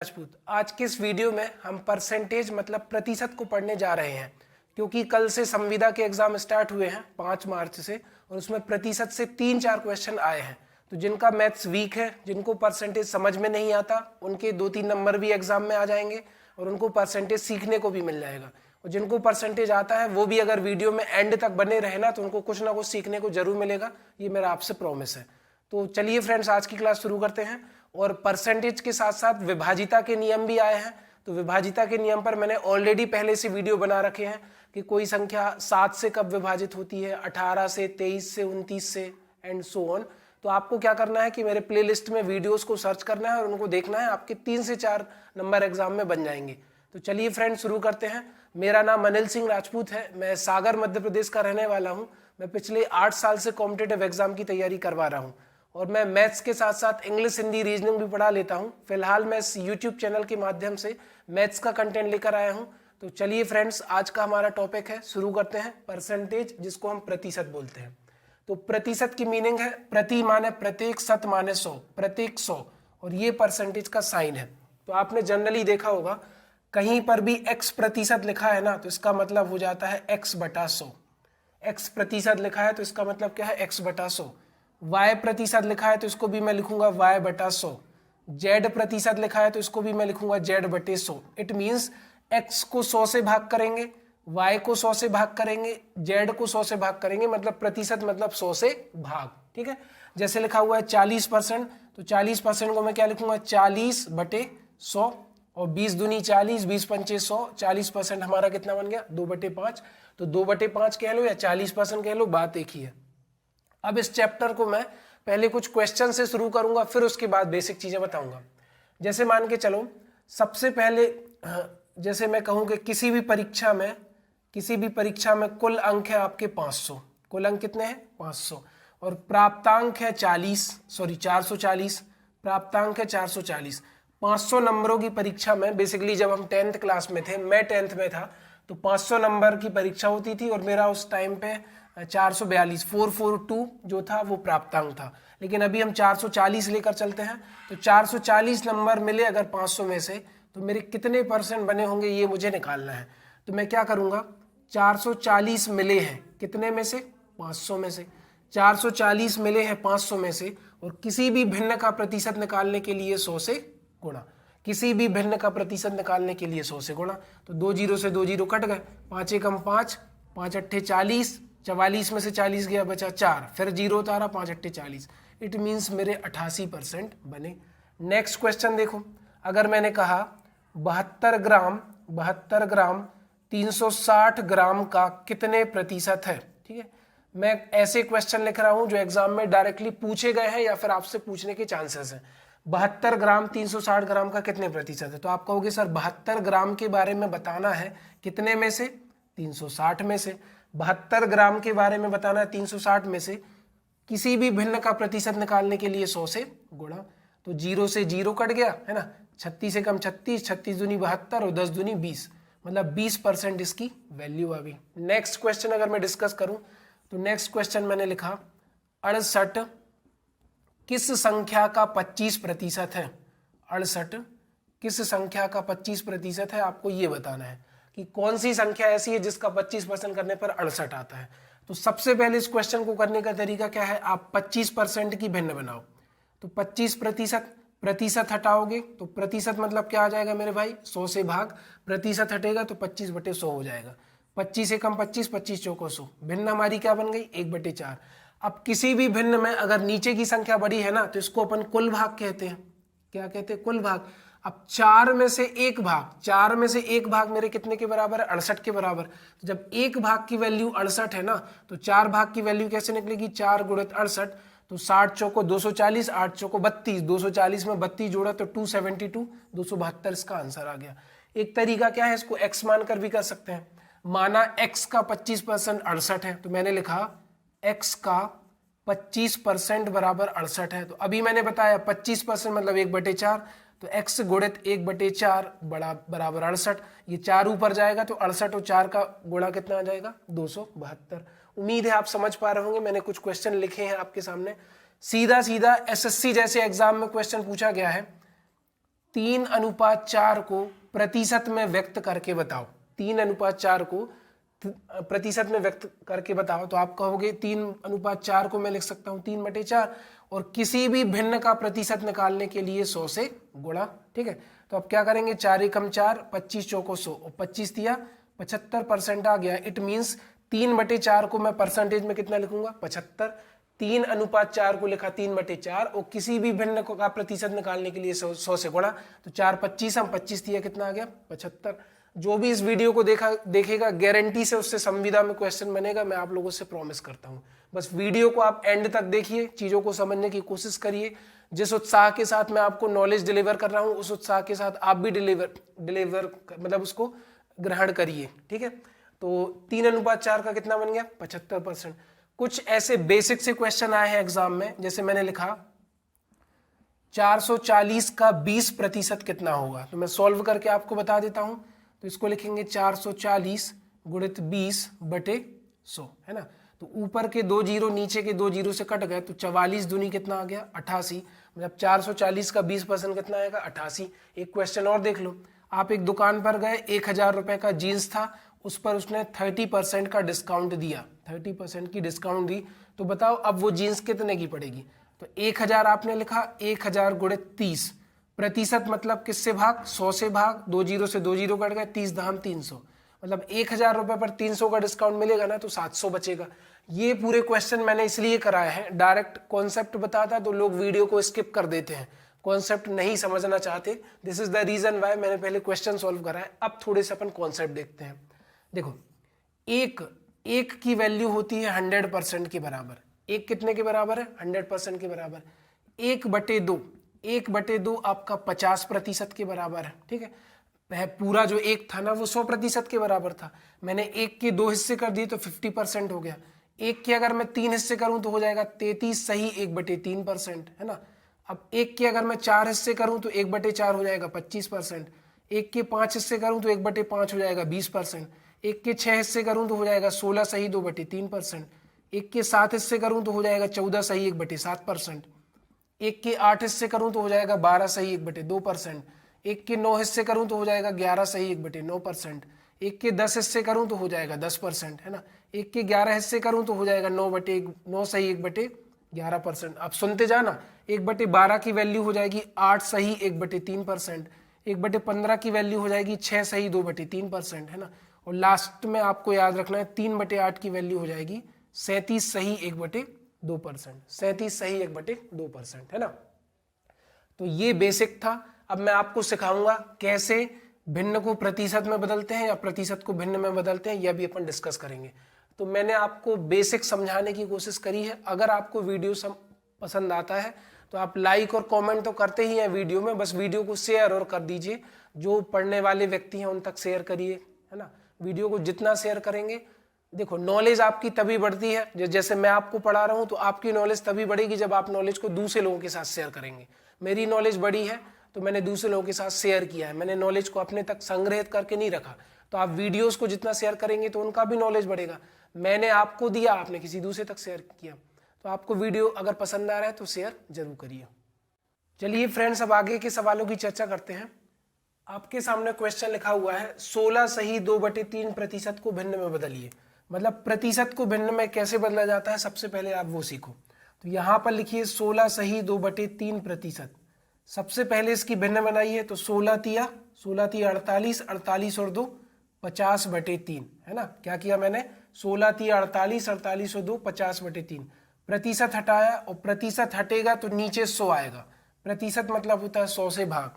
राजपूत। आज के इस वीडियो में हम परसेंटेज मतलब प्रतिशत को पढ़ने जा रहे हैं, क्योंकि कल से संविदा के एग्जाम स्टार्ट हुए हैं 5 मार्च से, और उसमें प्रतिशत से 3-4 क्वेश्चन आए हैं। तो जिनका मैथ्स वीक है, जिनको परसेंटेज समझ में नहीं आता, उनके 2-3 नंबर भी एग्जाम में आ जाएंगे और उनको परसेंटेज सीखने को भी मिल जाएगा। और जिनको परसेंटेज आता है वो भी अगर वीडियो में एंड तक बने रहे ना, तो उनको कुछ ना कुछ सीखने को जरूर मिलेगा। ये मेरा आपसे प्रॉमिस है। तो चलिए फ्रेंड्स, आज की क्लास शुरू करते हैं। और परसेंटेज के साथ साथ विभाजिता के नियम भी आए हैं। तो विभाजिता के नियम पर मैंने ऑलरेडी पहले से वीडियो बना रखे हैं कि कोई संख्या 7 से कब विभाजित होती है, 18 से, 23 से, 29 से एंड सो ऑन। तो आपको क्या करना है कि मेरे प्लेलिस्ट में वीडियोस को सर्च करना है और उनको देखना है। आपके 3 से 4 नंबर एग्जाम में बन जाएंगे। तो चलिए फ्रेंड्स, शुरू करते हैं। मेरा नाम अनिल सिंह राजपूत है। मैं सागर मध्य प्रदेश का रहने वाला हूँ। मैं पिछले 8 साल से कॉम्पिटिटिव एग्जाम की तैयारी करवा रहा हूँ और मैं मैथ्स के साथ साथ इंग्लिश, हिंदी, रीजनिंग भी पढ़ा लेता हूँ। फिलहाल मैं इस यूट्यूब चैनल के माध्यम से मैथ्स का कंटेंट लेकर आया हूँ। तो चलिए फ्रेंड्स, आज का हमारा टॉपिक है, शुरू करते हैं। परसेंटेज, जिसको हम प्रतिशत बोलते हैं। तो प्रतिशत की मीनिंग है प्रति माने प्रत्येक, शत माने 100, प्रत्येक 100, और ये परसेंटेज का साइन है। तो आपने जनरली देखा होगा कहीं पर भी x प्रतिशत लिखा है ना, तो इसका मतलब हो जाता है x/100। x प्रतिशत लिखा है तो इसका मतलब क्या है, x/100। y प्रतिशत लिखा है तो इसको भी मैं लिखूंगा y/100। z प्रतिशत लिखा है तो इसको भी मैं लिखूंगा z/100। इट मीन्स x को 100 से भाग करेंगे, y को 100 से भाग करेंगे, z को 100 से भाग करेंगे, मतलब प्रतिशत मतलब 100 से भाग। ठीक है, जैसे लिखा हुआ है 40%, तो 40% को मैं क्या लिखूंगा, 40/100। और 20 दूनी 40, 20 पंचे 100, 40% हमारा कितना बन गया, 2/5। तो 2/5 कह लो या 40% कह लो, बात एक ही है। अब इस चैप्टर को मैं पहले कुछ क्वेश्चन से शुरू करूंगा, फिर उसके बाद बेसिक चीजें बताऊंगा। जैसे मान के चलो, सबसे पहले जैसे मैं कहूं कि किसी भी परीक्षा में कुल अंक है आपके 500। कुल अंक कितने हैं, 500। और प्राप्तांक है 440। प्राप्तांक है 440। 500 नंबरों की परीक्षा में, बेसिकली जब हम 10th क्लास में थे, मैं 10th में था, तो 500 नंबर की परीक्षा होती थी और मेरा उस टाइम पे 442 जो था वो प्राप्तांक था। लेकिन अभी हम 440 लेकर चलते हैं। तो 440 नंबर मिले अगर 500 में से, तो मेरे कितने परसेंट बने होंगे ये मुझे निकालना है। तो मैं क्या करूंगा, 440 मिले हैं कितने में से, 500 में से। 440 मिले हैं 500 में से, और किसी भी भिन्न का प्रतिशत निकालने के लिए 100 से गुणा। किसी भी भिन्न का प्रतिशत निकालने के लिए 100 से गुणा। तो 2 जीरो से 2 जीरो कट गए, 5 एकम 5, 5 अट्ठे 40, 44 में से 40 गया, बचा 4, फिर जीरो उतारा, 5 अट्ठे 40। इट मीन्स मेरे 88% बने। नेक्स्ट क्वेश्चन देखो, अगर मैंने कहा 72 ग्राम 360 ग्राम का कितने प्रतिशत है। ठीक है, मैं ऐसे क्वेश्चन लिख रहा हूं जो एग्जाम में डायरेक्टली पूछे गए हैं या फिर आपसे पूछने के चांसेस हैं। 72 ग्राम 360 ग्राम का कितने प्रतिशत है। तो आप कहोगे सर 72 ग्राम के बारे में बताना है कितने में से, 360 में से। 72 ग्राम के बारे में बताना है 360 में से। किसी भी भिन्न का प्रतिशत निकालने के लिए 100 से गुणा। तो 0 से 0 कट गया है ना, 36 से कम 36, 36 दूनी 72 और 10 दूनी 20, मतलब 20% इसकी वैल्यू आ गई। नेक्स्ट क्वेश्चन अगर मैं डिस्कस करूं, तो नेक्स्ट क्वेश्चन मैंने लिखा 68 किस संख्या का 25% है। 68 किस संख्या का 25% है, आपको ये बताना है कि कौन सी संख्या ऐसी है जिसका 25% करने पर 68 आता है। तो सबसे पहले इस क्वेश्चन को करने का तरीका क्या है, आप 25% की भिन्न बनाओ। तो 25% प्रतिशत हटाओगे तो प्रतिशत मतलब क्या आ जाएगा मेरे भाई, 100 से भाग, प्रतिशत हटेगा तो 25/100 हो जाएगा। 25 से कम 25, 25 चौको 100, भिन्न हमारी क्या बन गई, 1/4। अब किसी भी भिन्न में अगर नीचे की संख्या बड़ी है ना, तो इसको अपन कुल भाग कहते हैं। क्या कहते हैं, कुल भाग। अब 4 में से एक भाग मेरे कितने के बराबर है, 68 के बराबर। तो जब एक भाग की वैल्यू 68 है ना, तो 4 भाग की वैल्यू कैसे निकलेगी, 4 गुणित 68, तो 60 चौको 240, 8 चौको 32, 240 में 32 जोड़ा तो 272, 272 इसका आंसर आ गया। एक तरीका क्या है, इसको x मानकर भी कर सकते हैं। माना x का 25% 68 है, तो मैंने लिखा x का 25% बराबर 68 है। तो अभी मैंने बताया 25% मतलब 1/4, तो x गुणित 1/4 बराबर 68। ये 4 ऊपर जाएगा तो 68 और 4 का गुणा कितना आ जाएगा, 272। उम्मीद है आप समझ पा रहे होंगे। मैंने कुछ क्वेश्चन लिखे हैं आपके सामने, सीधा सीधा एसएससी जैसे एग्जाम में क्वेश्चन पूछा गया है। 3:4 को प्रतिशत में व्यक्त करके बताओ। 3:4 को प्रतिशत में व्यक्त करके बताओ। तो आप कहोगे 3:4 को मैं लिख सकता हूँ 3/4, और किसी भी भिन्न का प्रतिशत निकालने के लिए 100 से गुणा। ठीक है, तो अब क्या करेंगे, 4 एकम 4, 25 चौको 100, और 25 दिया 75% आ गया। इट मीन्स 3/4 को मैं परसेंटेज में कितना लिखूंगा, 75। 3:4 को लिखा 3/4, और किसी भी भिन्न का प्रतिशत निकालने के लिए 100 से गुणा। तो 4 25, हम 25 दिया, कितना आ गया 75। जो भी इस वीडियो को देखेगा गारंटी से उससे संविदा में क्वेश्चन बनेगा, मैं आप लोगों से प्रॉमिस करता हूं। बस वीडियो को आप एंड तक देखिए, चीजों को समझने की कोशिश करिए। जिस उत्साह के साथ मैं आपको नॉलेज डिलीवर कर रहा हूं, उस उत्साह के साथ आप भी डिलीवर मतलब उसको ग्रहण करिए। ठीक है, तो 3:4 का कितना बन गया, 75%। कुछ ऐसे बेसिक से क्वेश्चन आए हैं एग्जाम में, जैसे मैंने लिखा 440 का 20% कितना होगा। तो मैं सॉल्व करके आपको बता देता हूं। तो इसको लिखेंगे 440 गुणित 20/100, है ना। तो ऊपर के 2 जीरो नीचे के 2 जीरो से कट गए, तो 44 दूनी कितना आ गया 88। मतलब 440 का 20% कितना आएगा 88। एक क्वेश्चन और देख लो, आप एक दुकान पर गए, 1000 रुपए का जीन्स था, उस पर उसने 30% का डिस्काउंट दिया, 30% की डिस्काउंट दी। तो बताओ अब वो जीन्स कितने की पड़ेगी। तो 1000 आपने लिखा, 1000 गुणित 30, प्रतिशत मतलब किससे भाग, 100 से भाग, 2 जीरो से 2 जीरो कट गए, 30 दाम 300, मतलब 1000 रुपए पर 300 का डिस्काउंट मिलेगा ना, तो 700 बचेगा। ये पूरे क्वेश्चन मैंने इसलिए कराए हैं, डायरेक्ट कॉन्सेप्ट बताता तो लोग वीडियो को स्किप कर देते हैं, कॉन्सेप्ट नहीं समझना चाहते। This is the reason why मैंने पहले क्वेश्चन सॉल्व करा है। अब थोड़े से अपन कॉन्सेप्ट देखते हैं। देखो, एक की वैल्यू होती है 100% के बराबर। एक कितने के बराबर है, 100% के बराबर। 1/2 आपका 50% के बराबर है। ठीक है, पूरा जो एक था ना वो 100% के बराबर था। मैंने एक के 2 हिस्से कर दिए तो 50% हो गया। एक के अगर मैं 3 हिस्से करूं तो हो जाएगा 33 सही 1/3%, है ना। अब एक के अगर मैं 4 हिस्से करूं तो 1/4 हो जाएगा 25%। एक के 5 हिस्से करूं तो 1/5 हो जाएगा 20%। एक के 6 हिस्से करूं तो हो जाएगा 16 सही 2/3%। एक के 7 हिस्से करूं तो हो जाएगा 14 सही 1/7%। एक के 8 हिस्से करूं तो हो जाएगा 12 सही 1/2%। एक के 9 हिस्से करूं तो हो जाएगा 11 सही 1/9%। एक के 10 हिस्से करूं तो हो जाएगा 10%, है ना। एक के 11 हिस्से करूं तो हो जाएगा 9 सही 1/11%। अब सुनते जाना, 1/12 की वैल्यू हो जाएगी 8 सही 1/3%। 1/15 की वैल्यू हो जाएगी 6 सही 2/3%, है ना। और लास्ट में आपको याद रखना है 3/8 की वैल्यू हो जाएगी 37 सही 1/2%। 37 सही 1/2%, है ना। तो ये बेसिक था। अब मैं आपको सिखाऊंगा कैसे भिन्न को प्रतिशत में बदलते हैं या प्रतिशत को भिन्न में बदलते हैं, यह भी अपन डिस्कस करेंगे। तो मैंने आपको बेसिक समझाने की कोशिश करी है। अगर आपको वीडियो पसंद आता है तो आप लाइक और कमेंट तो करते ही हैं वीडियो में, बस वीडियो को शेयर और कर दीजिए। जो पढ़ने वाले व्यक्ति हैं उन तक शेयर करिए, है ना। वीडियो को जितना शेयर करेंगे, देखो नॉलेज आपकी तभी बढ़ती है, जैसे मैं आपको पढ़ा रहा हूं तो आपकी नॉलेज तभी बढ़ेगी जब आप नॉलेज को दूसरे लोगों के साथ शेयर करेंगे। मेरी नॉलेज बढ़ी है तो मैंने दूसरे लोगों के साथ शेयर किया है, मैंने नॉलेज को अपने तक संग्रहित करके नहीं रखा। तो आप वीडियोस को जितना शेयर करेंगे तो उनका भी नॉलेज बढ़ेगा। मैंने आपको दिया, आपने किसी दूसरे तक शेयर किया। तो आपको वीडियो अगर पसंद आ रहा है तो शेयर जरूर करिए। चलिए फ्रेंड्स, अब आगे के सवालों की चर्चा करते हैं। आपके सामने क्वेश्चन लिखा हुआ है 16 सही 2/3% को भिन्न में बदलिए। मतलब प्रतिशत को भिन्न में कैसे बदला जाता है, सबसे पहले आप वो सीखो। तो यहां पर लिखिए 16 सही 2/3%। सबसे पहले इसकी भिन्न बनाइए। तो 16 तिया 48, 48 और 2 50/3, है ना। क्या किया मैंने, 16 तिया 48, 48 और 2 50/3। प्रतिशत हटाया, और प्रतिशत हटेगा तो नीचे 100 आएगा। प्रतिशत मतलब होता है 100 से भाग।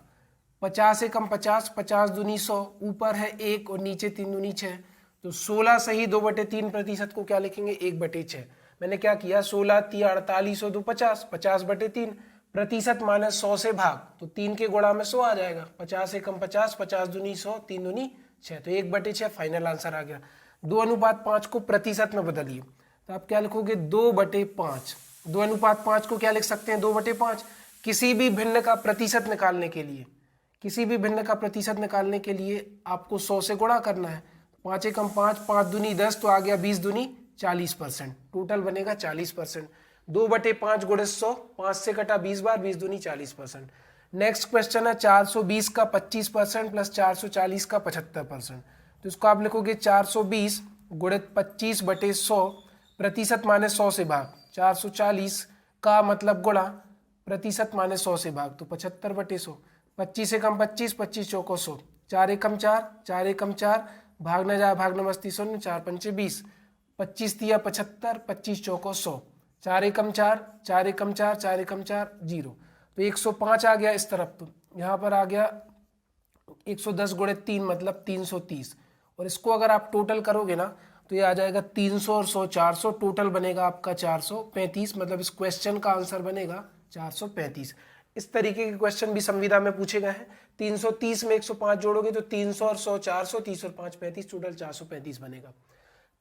50 से कम 50, 50 दूनी 100, ऊपर है 1 और नीचे 3 दूनी 6। तो 16 सही 2/3% को क्या लिखेंगे, 1/6। मैंने क्या किया, 16 तिया 48 और 2 50, 50/3। प्रतिशत माने 100 से भाग, तो 3 के गुणा में 100 आ जाएगा। 50 से कम 50, 50 दूनी 100, 3 दूनी 6, तो 1/6 फाइनल आंसर आ गया। 2:5 को प्रतिशत में बदलिए। तो आप क्या लिखोगे, 2/5। 2:5 को क्या लिख सकते हैं, 2/5। किसी भी भिन्न का प्रतिशत निकालने के लिए, किसी भी भिन्न का प्रतिशत निकालने के लिए आपको 100 से गुणा करना है। 5 एकम 5, 5 दूनी 10, तो आ गया 20 दूनी 40%। टोटल बनेगा 40%। 2/5 गुणे 100, 5 से कटा 20 बार, 20 दूनी 40%। नेक्स्ट क्वेश्चन है 420 का 25% प्लस 440 का 75%। तो इसको आप लिखोगे 420 गुणित 25 बटे 100 प्रतिशत माने 100 से भाग, 440 का मतलब गुणा प्रतिशत माने 100 से भाग, तो 75 बटे 100, 25 एकम 25, 25 चौको 100, 4 एकम 4, 4 एकम 4, भाग न जाए भाग नमस्ती 0, 4 पंचे 20, 25 दिया 75, 25 चौको 100, 4 एकम 4, 4 एकम 4, 4 एकम 4 0, तो 105 आ गया इस तरफ। तो यहाँ पर आ गया 110 गुणित 3 मतलब 330, और इसको अगर आप टोटल करोगे ना तो ये आ जाएगा 300 और 100 400, टोटल बनेगा आपका 435, मतलब इस क्वेश्चन का आंसर बनेगा 435। इस तरीके के क्वेश्चन भी संविदा में पूछे गए हैं। 330 में 105 जोड़ोगे तो 300 और 100 400, 30 और 5 35, टोटल 435 बनेगा।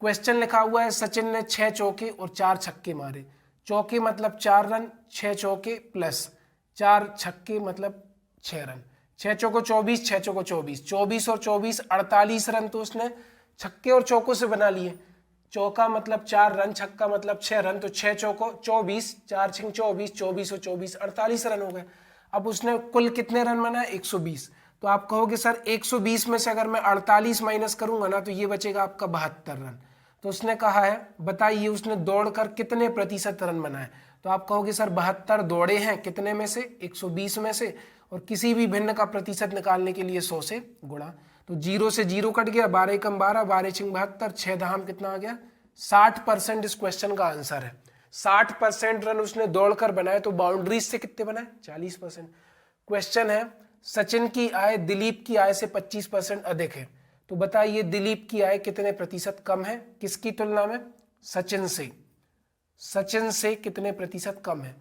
क्वेश्चन लिखा हुआ है सचिन ने 6 चौके और 4 छक्के मारे। चौके मतलब 4 रन, 6 चौके प्लस 4 छक्के मतलब 6 रन, 6 चौको 24, 6 चौको 24, 24 और 24 48 रन तो उसने छक्के और चौकों से बना लिए। चौका मतलब 4 रन, छक्का मतलब 6 रन, तो 6 चौको 24, 4 छिंग 24, 24 और 24 48 रन हो गए। अब उसने कुल कितने रन बनाए? 120। तो आप कहोगे सर 120 में से अगर मैं 48 माइनस करूंगा ना तो ये बचेगा आपका 72 रन। तो उसने कहा है बताइए उसने दौड़कर कितने प्रतिशत रन बनाए। तो आप कहोगे सर 72 दौड़े हैं कितने में से? 120 में से, और किसी भी भिन्न का प्रतिशत निकालने के लिए 100 से गुणा। तो 0 से 0 कट गया, 12 एकम 12, 12 छिंग 72, 6 दहाम कितना आ गया? 60% इस क्वेश्चन का आंसर है। 60% रन उसने दौड़कर बनाए, तो बाउंड्रीज से कितने बनाए? 40%। क्वेश्चन है सचिन की आय दिलीप की आय से 25% अधिक है। तो बताइए दिलीप की आय कितने प्रतिशत कम है? किसकी तुलना में? सचिन से। सचिन से कितने प्रतिशत कम है?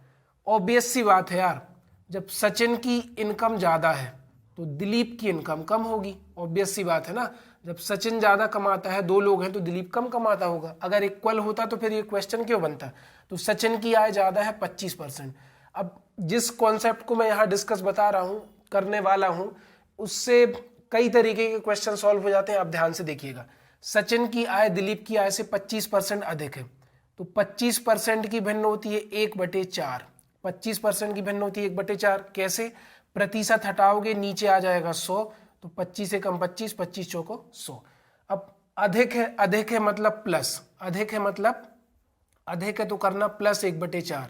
ऑब्वियस सी बात है यार, जब सचिन की इनकम ज्यादा है तो दिलीप की इनकम कम होगी। ऑब्वियस सी बात है ना, जब सचिन ज्यादा कमाता है, 2 लोग हैं तो दिलीप कम कमाता होगा। अगर इक्वल होता तो फिर ये क्वेश्चन क्यों बनता? तो सचिन की आय ज्यादा है 25%। अब जिस कॉन्सेप्ट को मैं यहाँ डिस्कस बता रहा हूँ, करने वाला हूँ, उससे कई तरीके के क्वेश्चन सॉल्व हो जाते हैं। आप ध्यान से देखिएगा, सचिन की आय दिलीप की आय से 25% अधिक है, तो 25% की भिन्न होती है 1/4। 25% की भिन्न होती है 1/4। कैसे? प्रतिशत हटाओगे नीचे आ जाएगा 100, तो 25 से कम 25, 25 चौको 100। अब अधिक है मतलब प्लस, अधिक है मतलब अधिक है तो करना प्लस 1/4।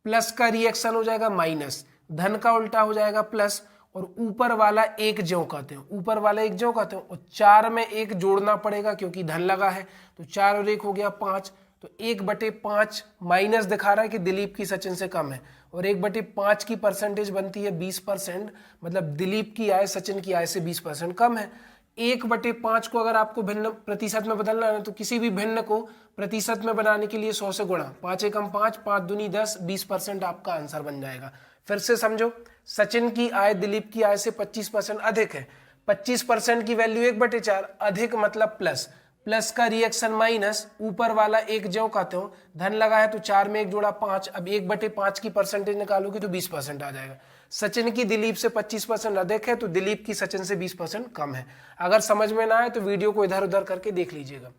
प्लस का रिएक्शन हो जाएगा माइनस, धन का उल्टा हो जाएगा प्लस, और ऊपर वाला एक ज्यों कहते हैं, ऊपर वाला एक ज्यों कहते हैं, और 4 में 1 जोड़ना पड़ेगा क्योंकि धन लगा है, तो 4 और 1 हो गया 5। तो 1/5 माइनस दिखा रहा है कि दिलीप की सचिन से कम है, और 1/5 की परसेंटेज बनती है 20%, मतलब दिलीप की आय सचिन की आय से 20% कम है। 1/5 को अगर आपको भिन्न प्रतिशत में बदलना है तो किसी भी भिन्न को प्रतिशत में बनाने के लिए 100 से गुणा, 5 एकम 5, 5 दूनी 10, 20% आपका आंसर बन जाएगा। फिर से समझो, सचिन की आय दिलीप की आय से 25% अधिक है। 25% की वैल्यू 1/4, अधिक मतलब प्लस, प्लस का रिएक्शन माइनस, ऊपर वाला एक ज्यों कहते हो, धन लगा है तो 4 में 1 जोड़ा 5। अब 1/5 की परसेंटेज निकालोगे तो 20% आ जाएगा। सचिन की दिलीप से 25% अधिक है, तो दिलीप की सचिन से 20% कम है। अगर समझ में ना आए तो वीडियो को इधर उधर करके देख लीजिएगा।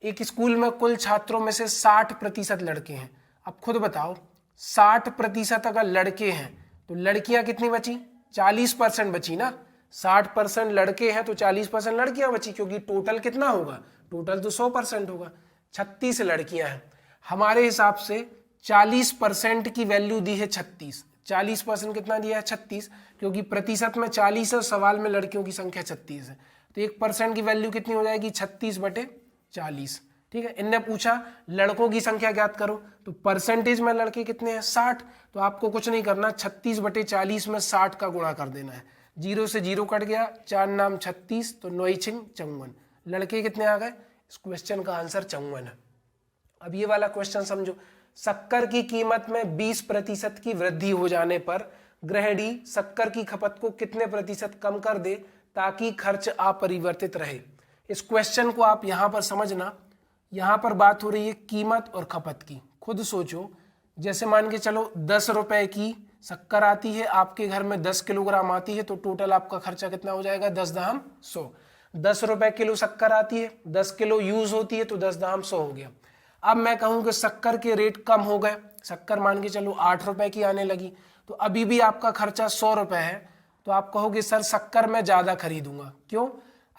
एक स्कूल में कुल छात्रों में से 60% लड़के हैं। अब खुद बताओ, 60% अगर लड़के हैं तो लड़कियां कितनी बची? 40% बची ना। 60% लड़के हैं तो 40% लड़कियां बची, क्योंकि टोटल कितना होगा? टोटल तो 100% होगा। 36 लड़कियां हैं। हमारे हिसाब से 40% की वैल्यू दी है 36। 40% कितना दिया है? 36, क्योंकि प्रतिशत में 40 है, सवाल में लड़कियों की संख्या 36 है, तो 1% की वैल्यू कितनी हो जाएगी? 36/40। ठीक है, इनने पूछा लड़कों की संख्या ज्ञात करो, तो परसेंटेज में लड़के कितने हैं? 60। तो आपको कुछ नहीं करना, 36/40 में 60 का गुणा कर देना है। 0 से 0 कट गया, 4 नाम 36, तो 9 छिंग 54, लड़के कितने आ गए? इस क्वेश्चन का आंसर 54 है। अब ये वाला क्वेश्चन समझो, शक्कर की कीमत में 20% की वृद्धि हो जाने पर गृहिणी शक्कर की खपत को कितने प्रतिशत कम कर दे ताकि खर्च अपरिवर्तित रहे। इस क्वेश्चन को आप यहां पर समझना, यहां पर बात हो रही है कीमत और खपत की। खुद सोचो, जैसे मान के चलो 10 रुपए की शक्कर आती है, आपके घर में 10 किलोग्राम आती है, तो टोटल आपका खर्चा कितना हो जाएगा? 10 दहम 100। 10 रुपए किलो शक्कर आती है, 10 किलो यूज होती है, तो 10 दहम 100 हो गया। अब मैं कहूं कि शक्कर के रेट कम हो गए, शक्कर मान के चलो 8 रुपए की आने लगी, तो अभी भी आपका खर्चा 100 रुपए है, तो आप कहोगे सर शक्कर मैं ज़्यादा खरीदूंगा। क्यों?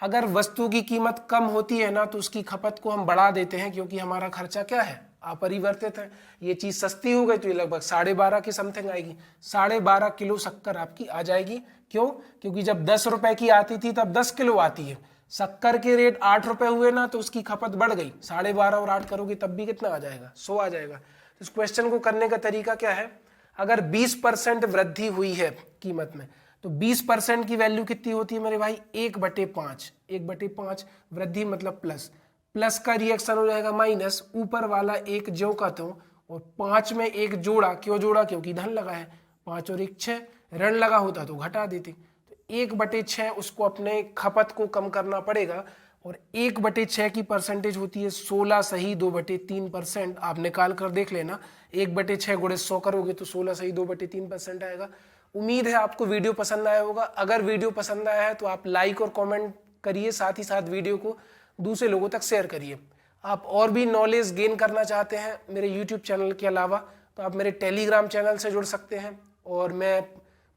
अगर वस्तु की कीमत कम होती है ना तो उसकी खपत को हम बढ़ा देते हैं, क्योंकि हमारा खर्चा क्या है, अपरिवर्तित है। ये चीज़ सस्ती हो गई तो ये लगभग 12.5 के समथिंग आएगी, 12.5 किलो शक्कर आपकी आ जाएगी। क्यों? क्योंकि जब 10 रुपए की आती थी तब 10 किलो आती है। शक्कर के रेट 8 रुपए हुए ना तो उसकी खपत बढ़ गई, 12.5 और 8 करोगे तब भी कितना आ जाएगा, 100 आ जाएगा। तो इस क्वेश्चन को करने का तरीका क्या है, अगर 20% वृद्धि हुई है कीमत में तो 20% की वैल्यू कितनी होती है मेरे भाई, 1/5। 1/5 वृद्धि मतलब प्लस, प्लस का रिएक्शन हो जाएगा माइनस, ऊपर वाला एक ज्यों का त्यों, और 5 में एक जोड़ा, क्यों जोड़ा, क्योंकि धन लगा है, 5 और 1 6, ऋण लगा होता तो घटा देते। तो 1/6 उसको अपने खपत को कम करना पड़ेगा, और 1/6 की परसेंटेज होती है 16 सही 2/3%। आप निकाल कर देख लेना, 1/6 गुणे 100 करोगे तो 16 सही 2/3% आएगा। उम्मीद है आपको वीडियो पसंद आया होगा। अगर वीडियो पसंद आया है तो आप लाइक और कमेंट करिए, साथ ही साथ वीडियो को दूसरे लोगों तक शेयर करिए। आप और भी नॉलेज गेन करना चाहते हैं मेरे यूट्यूब चैनल के अलावा तो आप मेरे टेलीग्राम चैनल से जुड़ सकते हैं, और मैं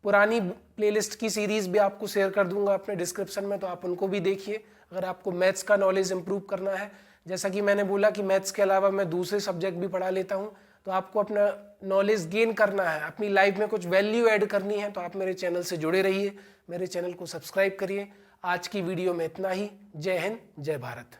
पुरानी प्लेलिस्ट की सीरीज भी आपको शेयर कर दूंगा अपने डिस्क्रिप्शन में, तो आप उनको भी देखिए। अगर आपको मैथ्स का नॉलेज इंप्रूव करना है, जैसा कि मैंने बोला कि मैथ्स के अलावा मैं दूसरे सब्जेक्ट भी पढ़ा लेता हूँ, तो आपको अपना नॉलेज गेन करना है, अपनी लाइफ में कुछ वैल्यू ऐड करनी है, तो आप मेरे चैनल से जुड़े रहिए, मेरे चैनल को सब्सक्राइब करिए। आज की वीडियो में इतना ही। जय हिंद, जय भारत।